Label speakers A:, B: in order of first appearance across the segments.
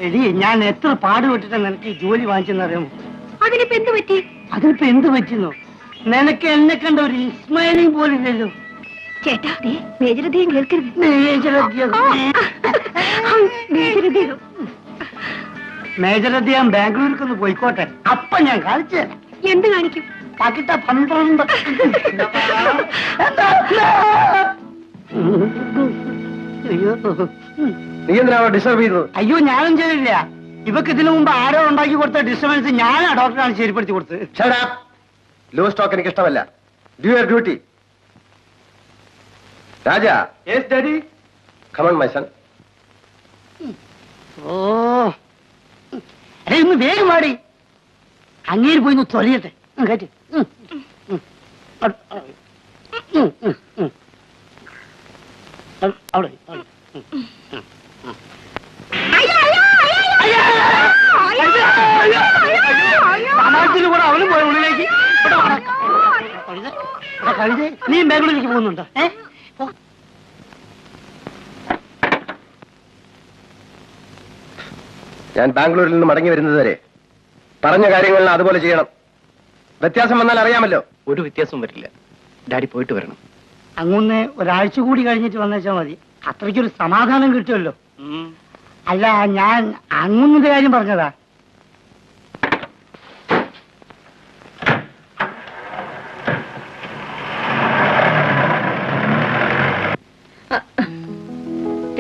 A: എടി ഞാൻ എത്ര പാടുപെട്ടിട്ടാ നിനക്ക് ജോലി വാങ്ങിച്ചെന്നറിയാമോ?
B: അതിനിപ്പോ എന്ത് പറ്റി?
A: അതിനിപ്പോ എന്ത് പറ്റുന്നു? നിനക്ക് എന്നെ കണ്ട ഒരു ഇസ്മായിലും പോലില്ലല്ലോ.
B: ചേട്ടാ മേജരധികം കേൾക്കരുത്.
A: മേജരധികം ബാംഗ്ലൂർക്കൊന്ന് പോയിക്കോട്ടെ, അപ്പൊ ഞാൻ കാണിച്ചു തരാം.
B: എന്ത് കാണിക്കും?
A: പാക്കിട്ട 12. അയ്യോ,
C: നീ എന്തിനാ ഡിസ്റ്റർബ് ചെയ്തത്?
A: അയ്യോ ഞാനും ചെയ്തില്ല. ഇവക്ക് ഇതിനു മുമ്പ് ആരോ ഉണ്ടാക്കി കൊടുത്ത ഡിസ്റ്റർബൻസ് ഞാനാ ഡോക്ടറാണ് ശരിപ്പെടുത്തി കൊടുത്തത്.
C: ലോ സ്റ്റോക്ക് എനിക്ക് ഇഷ്ടമല്ല. Do your duty. Raja.
A: Yes daddy.
C: Come on my son.
A: Oh അല്ലെ, ഇന്ന് വേഗം പാടി. അങ്ങേര് പോയി തൊലയട്ടെ. കേട്ട് അവിടെ സമാജത്തിന് കൂടെ അവനും പോയ ഉള്ളിലേക്ക്. കഴുത, നീ ബാംഗ്ലൂരിലേക്ക് പോകുന്നുണ്ടോ?
C: ഞാൻ ബാംഗ്ലൂരിൽ നിന്ന് മടങ്ങി വരുന്നത് വരെ പറഞ്ഞ കാര്യങ്ങളിൽ അതുപോലെ ചെയ്യണം. വ്യത്യാസം വന്നാൽ അറിയാമല്ലോ.
D: ഒരു വ്യത്യാസവും വരില്ല. ഡാഡി പോയിട്ട് വരണം.
A: അങ്ങൊന്ന് ഒരാഴ്ച കൂടി കഴിഞ്ഞിട്ട് വന്നേച്ചാൽ മതി. അത്രയ്ക്കൊരു സമാധാനം കിട്ടുമല്ലോ. അല്ല, ഞാൻ അങ്ങൊന്നിന്റെ കാര്യം പറഞ്ഞതാ.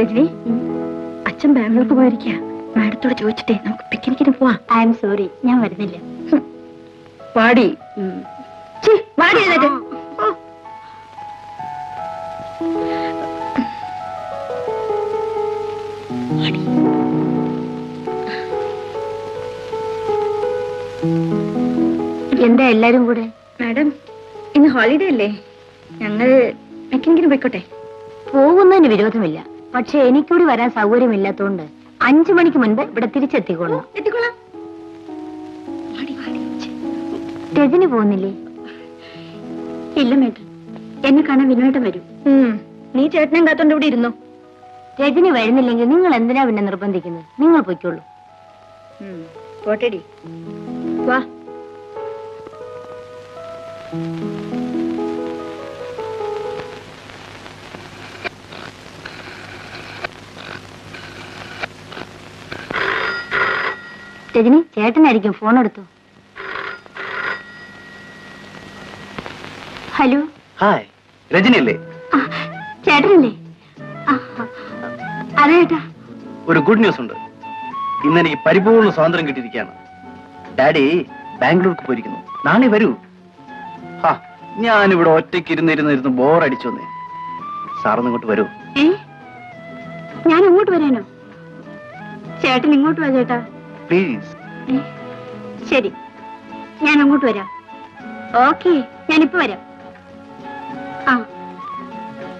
B: രജനി, അച്ഛൻ ബാംഗ്ലൂർക്ക് പോയിരിക്കുക. മാഡത്തോട് ചോദിച്ചിട്ടേ നമുക്ക് പിക്നിക്കിന് പോവാം. ഐ എം സോറി, ഞാൻ വരുന്നില്ല. വാടി വാടി. എന്താ എല്ലാരും കൂടെ? മാഡം, ഇന്ന് ഹോളിഡേ അല്ലേ, ഞങ്ങൾ പിക്നിക്കിന് പോയിക്കോട്ടെ. പോകുന്നതിന് വിരോധമില്ല, പക്ഷെ എനിക്കൂടി വരാൻ സൗകര്യമില്ലാത്തോണ്ട് 5 മണിക്ക് മുൻപ് ഇവിടെ തിരിച്ചെത്തിക്കോളാം. എത്തിക്കോളാം. രജനി പോകുന്നില്ലേ? ഇല്ല മേട്ടൻ, എന്നെ കാണാൻ വിനോട്ടം വരും. നീ ചേട്ടനെ കാത്തോണ്ട് ഇവിടെ ഇരുന്നോ. രജനി വരുന്നില്ലെങ്കിൽ നിങ്ങൾ എന്തിനാ പിന്നെ നിർബന്ധിക്കുന്നത്? നിങ്ങൾ പൊയ്ക്കോളൂ. പോട്ടേടി, വാ. രജനി, ചേട്ടനായിരിക്കും, ഫോൺ എടുത്തു. ഹലോ.
D: ഹായ്, രജനി അല്ലേ?
B: ചേട്ടനല്ലേ? അതെ ചേട്ടാ.
D: ഒരു ഗുഡ് ന്യൂസ് ഉണ്ട്. ഇന്ന് എനിക്ക് പരിപൂർണ്ണ സ്വാതന്ത്ര്യം കിട്ടിയിരിക്കുകയാണ്. ഡാഡി ബാംഗ്ലൂർക്ക് പോയിരിക്കുന്നു. നാളെ വരൂ. ഞാനിവിടെ ഒറ്റയ്ക്ക് ഇരുന്നിരുന്നിരുന്ന് ബോറടിച്ചു വന്നേ. സാറൊന്ന് ഇങ്ങോട്ട് വരൂ.
B: ഞാൻ ഇങ്ങോട്ട് വരാനോ? ചേട്ടൻ ഇങ്ങോട്ട് വാ ചേട്ടാ,
D: പ്ലീസ്.
B: ശരി, ഞാൻ അങ്ങോട്ട് വരാം. ഓക്കെ, ഞാനിപ്പോ വരാം.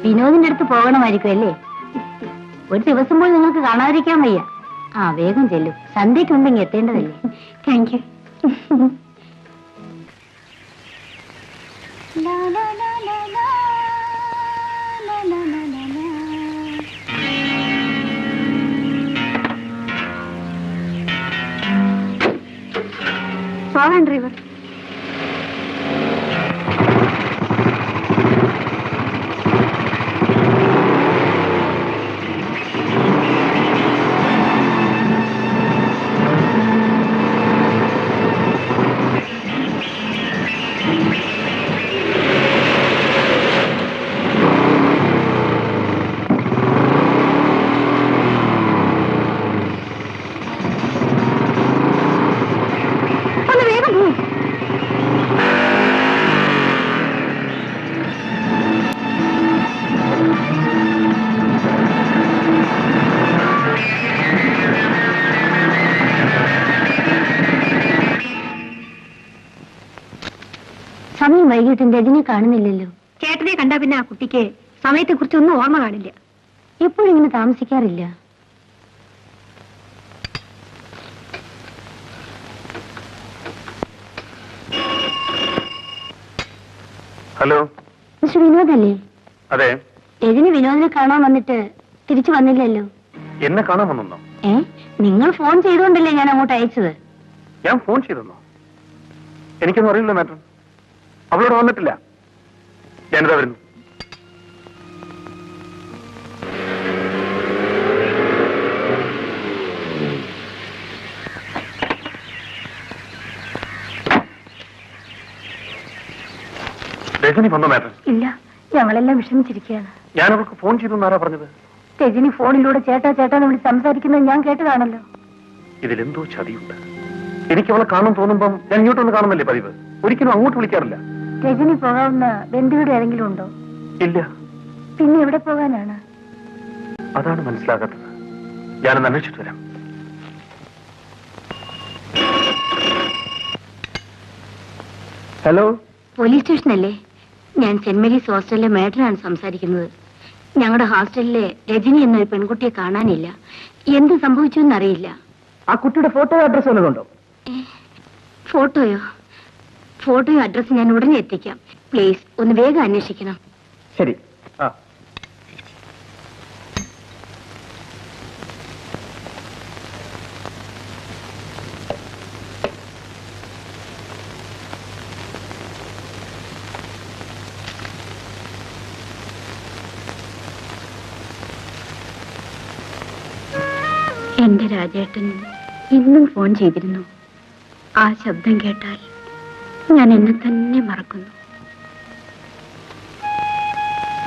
B: വിനോദിന്റെ അടുത്ത് പോകണമായിരിക്കും അല്ലേ? ഒരു ദിവസം പോലും നിങ്ങൾക്ക് കാണാതിരിക്കാൻ വയ്യ. വേഗം ചെല്ലും, സന്ധ്യക്കുണ്ടെങ്കിൽ എത്തേണ്ടതല്ലേ. Thank you. പോകാൻ ഡ്രൈവർ. സമയം വൈകിട്ടും രജനെ കാണുന്നില്ലല്ലോ. ചേട്ടനെ കണ്ടാ പിന്നെ ആ കുട്ടിക്ക് സമയത്തെ കുറിച്ച് ഒന്നും ഓർമ്മ കാണില്ല. എപ്പോഴും ഇങ്ങനെ താമസിക്കാറില്ല.
C: ഹലോ,
B: മിസ്റ്റർ വിനോദ് അല്ലേ?
C: അതെ.
B: രജനി വിനോദിനെ കാണാൻ വന്നിട്ട് തിരിച്ചു വന്നില്ലല്ലോ.
E: എന്നെ കാണാൻ വന്നോ?
B: നിങ്ങൾ ഫോൺ ചെയ്തുകൊണ്ടല്ലേ ഞാൻ അങ്ങോട്ട് അയച്ചത്?
E: ഞാൻ ഫോൺ ചെയ്തെന്നോ? എനിക്കൊന്നും അറിയില്ല മാഡം. അവളോട് വന്നിട്ടില്ല. ഞാനിതാ വരുന്നു. രജനി വന്നോ മാഡം?
B: ഇല്ല, ഞങ്ങളെല്ലാം വിഷമിച്ചിരിക്കുകയാണ്.
E: ഞാൻ അവൾക്ക് ഫോൺ ചെയ്തു ആരാ പറഞ്ഞത്?
B: രജനി ഫോണിലൂടെ ചേട്ടാ ചേട്ടാന്ന് വിളിച്ച് സംസാരിക്കുന്നത് ഞാൻ കേട്ടതാണല്ലോ.
E: ഇതിലെന്തോ ചതിയുണ്ട്. എനിക്ക് അവളെ കാണാൻ തോന്നുമ്പം ഞാൻ ഇങ്ങോട്ടൊന്ന് കാണുന്നല്ലേ പതിവ്. ഒരിക്കലും അങ്ങോട്ട് വിളിക്കാറില്ല.
B: രജനി പോകാവുന്ന ബന്ധുവിടെ ആരെങ്കിലും ഉണ്ടോ?
E: ഇല്ല.
B: പിന്നെ എവിടെ പോകാനാണ്?
E: അതാണ് മനസ്സിലാകാത്തത്. ഞാനൊന്ന് അന്വേഷിച്ചിട്ട് വരാം.
C: ഹലോ,
B: പോലീസ് സ്റ്റേഷനല്ലേ? ഞാൻ സെന്റ് മേരീസ് ഹോസ്റ്റലിലെ മേഡനാണ് സംസാരിക്കുന്നത്. ഞങ്ങളുടെ ഹോസ്റ്റലിലെ രജനി എന്നൊരു പെൺകുട്ടിയെ കാണാനില്ല. എന്ത് സംഭവിച്ചു എന്നറിയില്ല.
C: ആ കുട്ടിയുടെ ഫോട്ടോ അഡ്രസ് വല്ലതുണ്ടോ?
B: ഫോട്ടോയോ? ഫോട്ടോയോ അഡ്രസ് ഞാൻ ഉടനെ എത്തിക്കാം. പ്ലീസ് ഒന്ന് വേഗം അന്വേഷിക്കണം.
C: ശരി.
B: എന്റെ രാജേട്ടൻ ഇന്നും ഫോൺ ചെയ്തിരുന്നു. ആ ശബ്ദം കേട്ടാൽ ഞാൻ എന്നെ തന്നെ മറക്കുന്നു.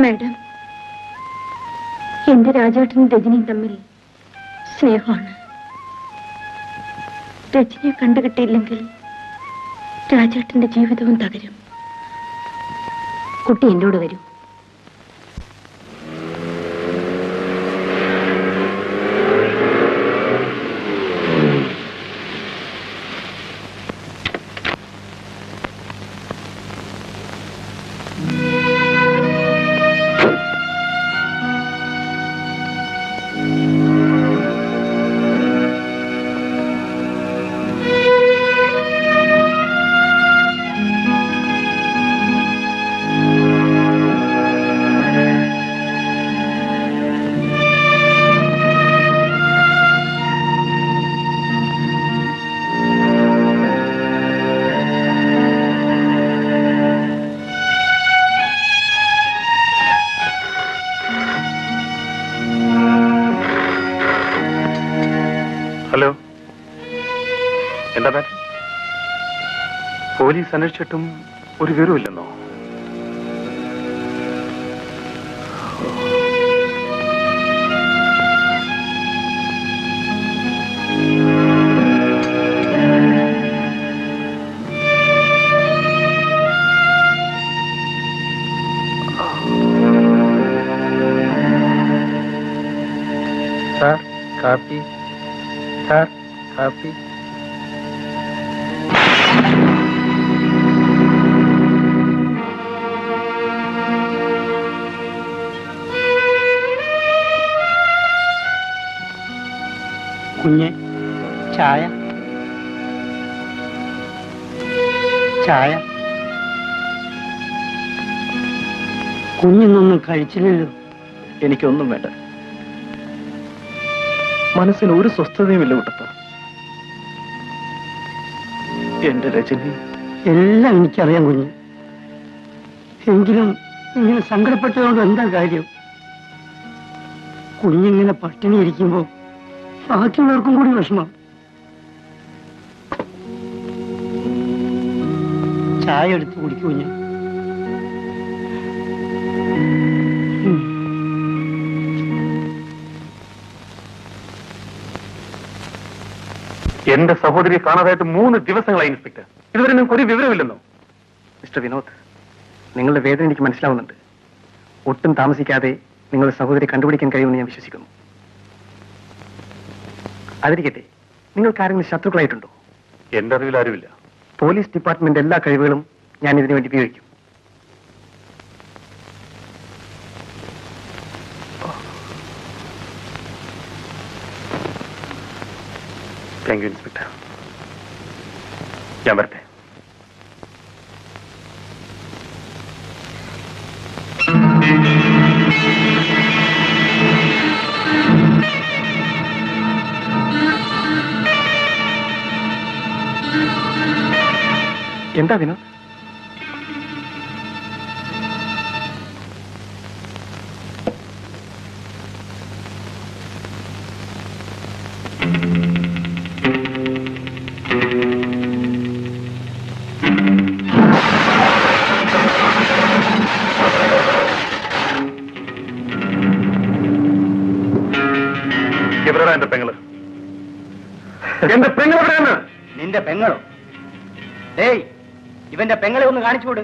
B: മാഡം, എന്റെ രാജേട്ടനും രജനിയും തമ്മിൽ സ്നേഹമാണ്. രജനിയെ കണ്ടുകിട്ടിയില്ലെങ്കിൽ രാജേട്ടന്റെ ജീവിതവും തകരും. കുട്ടി എന്നോട് വരൂ.
E: ഹലോ, എന്താ മാഡം? പോലീസ് അന്വേഷിച്ചിട്ടും ഒരു വിവരമില്ലെന്നോ?
C: സാർ, കാപ്പി. സാർ, കാപ്പി.
A: കുഞ്ഞ്, ചായ. ചായ. കുഞ്ഞിന്നൊന്നും കഴിച്ചില്ലല്ലോ.
D: എനിക്കൊന്നും വേണ്ട. മനസ്സിന് ഒരു സ്വസ്ഥതയുമില്ല കുട്ടപ്പ. എന്റെ രജനി.
A: എല്ലാം എനിക്കറിയാം കുഞ്ഞ്. എങ്കിലും ഇങ്ങനെ സങ്കടപ്പെട്ടതുകൊണ്ട് എന്താ കാര്യം? കുഞ്ഞിങ്ങനെ പട്ടിണി ഇരിക്കുമ്പോ ബാക്കിയുള്ളവർക്കും കൂടി വിഷമം. ചായ എടുത്ത് കുടിക്കൂ കുഞ്ഞ്.
E: എന്റെ സഹോദരിയെ കാണാതായിട്ട് 3 ദിവസങ്ങളായി ഇൻസ്പെക്ടർ. ഇതുവരെ നിങ്ങൾക്ക് ഒരു വിവരമില്ലെന്നോ?
C: മിസ്റ്റർ വിനോദ്, നിങ്ങളുടെ വേദന എനിക്ക് മനസ്സിലാവുന്നുണ്ട്. ഒട്ടും താമസിക്കാതെ നിങ്ങളുടെ സഹോദരി കണ്ടുപിടിക്കാൻ കഴിയുമെന്ന് ഞാൻ വിശ്വസിക്കുന്നു. അതിരിക്കട്ടെ, നിങ്ങൾക്ക് ആരെങ്കിലും ശത്രുക്കളായിട്ടുണ്ടോ?
E: എന്റെ അറിവിൽ ആരുമില്ല.
C: പോലീസ് ഡിപ്പാർട്ട്മെന്റ് എല്ലാ കഴിവുകളും ഞാൻ ഇതിനു വേണ്ടി ഉപയോഗിക്കും.
E: Thank you inspector. ഞാൻ വരട്ടെ.
C: എന്താ വിനോദ്?
E: എവിടെടാ എന്റെ പെങ്ങള്? എന്റെ പെങ്ങൾ എവിടെയാണ്?
D: നിന്റെ പെങ്ങളോ? ഏയ്, ഇവന്റെ പെങ്ങളെ ഒന്ന് കാണിച്ചുകൂട്.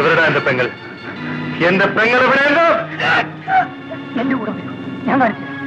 E: എവിടെടാ എന്റെ പെങ്ങൾ? എന്റെ പെങ്ങൾ എവിടെയുണ്ട്?
A: എന്റെ കൂടെ വരൂ. ഞാൻ കാണിച്ചു തരാം.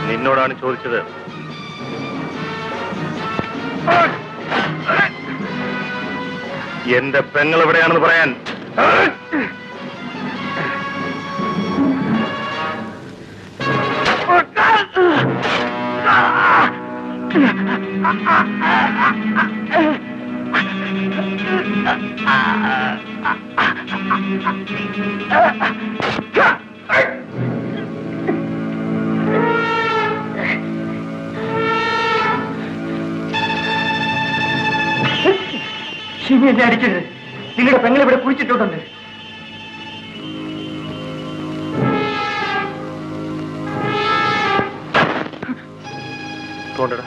E: നിന്നോടാണ് ചോദിച്ചത്. എന്റെ പെങ്ങൾ എവിടെയാണെന്ന് പറയാൻ.
A: ഷിനി എന്നെ അടിക്കരുത്. നിങ്ങളുടെ പെങ്ങൾ ഇവിടെ കുഴിച്ചിട്ടുണ്ട്.
E: തോണ്ടടാ.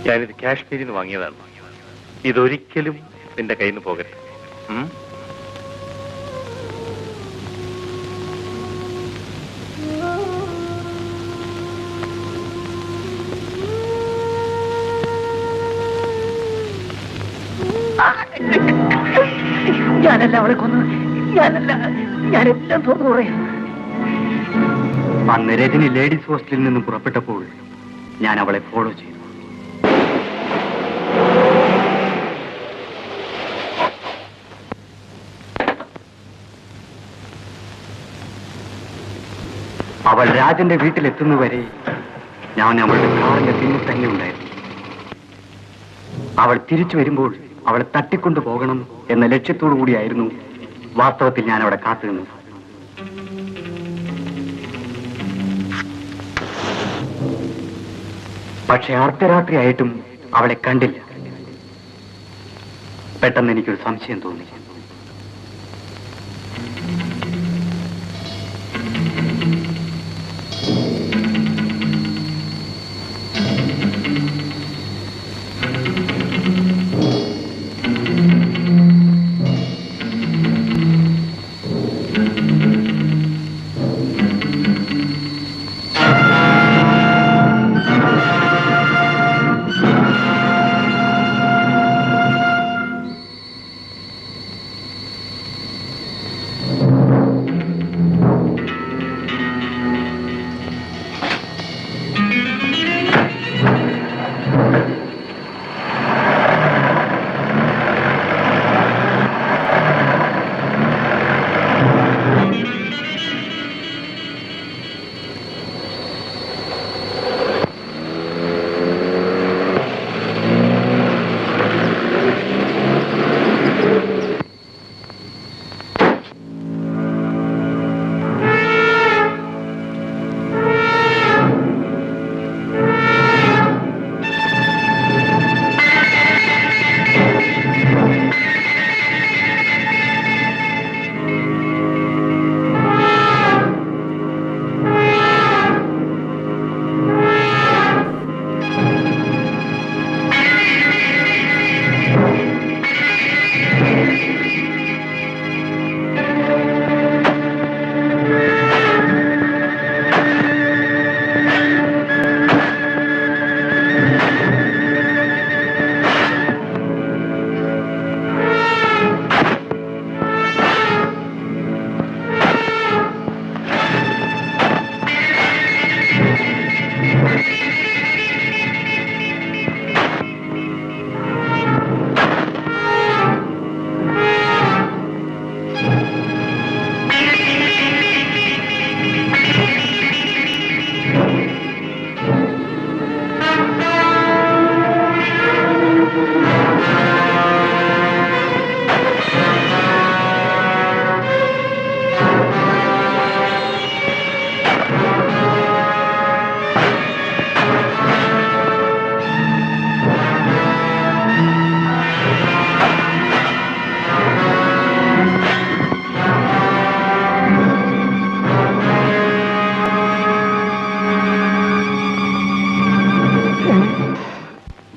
E: ഞാനിത് കാശ്മീരിൽ നിന്ന് വാങ്ങിയതാണ്. ഇതൊരിക്കലും നിന്റെ കയ്യിൽ നിന്ന് പോകരുത്.
A: ഞാനല്ല അവളെ കൊന്നത്. ഞാനെല്ലാം തോന്നു പറയാം.
C: അന്ന് രജനി ലേഡീസ് ഹോസ്റ്റലിൽ നിന്ന് പുറപ്പെട്ടപ്പോൾ ഞാൻ അവളെ ഫോളോ ചെയ്തു. അവൾ രാജന്റെ വീട്ടിലെത്തുന്നവരെ ഞാൻ അവളുടെ കാറിന്റെ പിന്നിൽ തന്നെ ഉണ്ടായിരുന്നു. അവൾ തിരിച്ചു വരുമ്പോൾ അവളെ തട്ടിക്കൊണ്ടു പോകണം എന്ന ലക്ഷ്യത്തോടു കൂടിയായിരുന്നു വാസ്തവത്തിൽ ഞാൻ അവിടെ കാത്തുനിന്നത്. പക്ഷെ അർദ്ധരാത്രിയായിട്ടും അവളെ കണ്ടില്ല. പെട്ടെന്ന് എനിക്കൊരു സംശയം തോന്നി.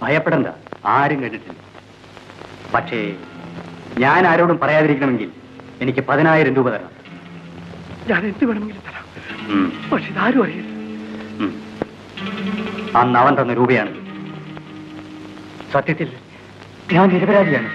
C: ഭയപ്പെടണ്ട, ആരും കണ്ടിട്ടില്ല. പക്ഷേ ഞാൻ ആരോടും പറയാതിരിക്കണമെങ്കിൽ എനിക്ക് 10,000 രൂപ തരാം.
E: ഞാൻ എന്ത് വേണമെങ്കിലും തരാം, പക്ഷെ ഇതാരും അറിയില്ല.
C: അന്ന് അവൻ തന്ന രൂപയാണ്. സത്യത്തിൽ ഞാൻ നിരപരാധിയാണ്.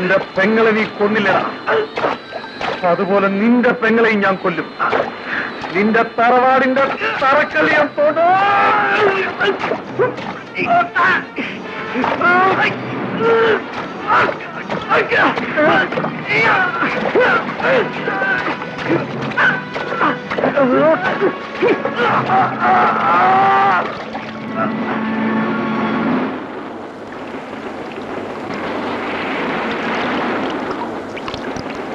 E: എന്റെ പെങ്ങളെ നീ കൊന്നില്ലടാ, അതുപോലെ നിന്റെ പെങ്ങളെയും ഞാൻ കൊല്ലും. നിന്റെ തറവാടിന്റെ തറക്കല്ലിയം പോണോ. Ah!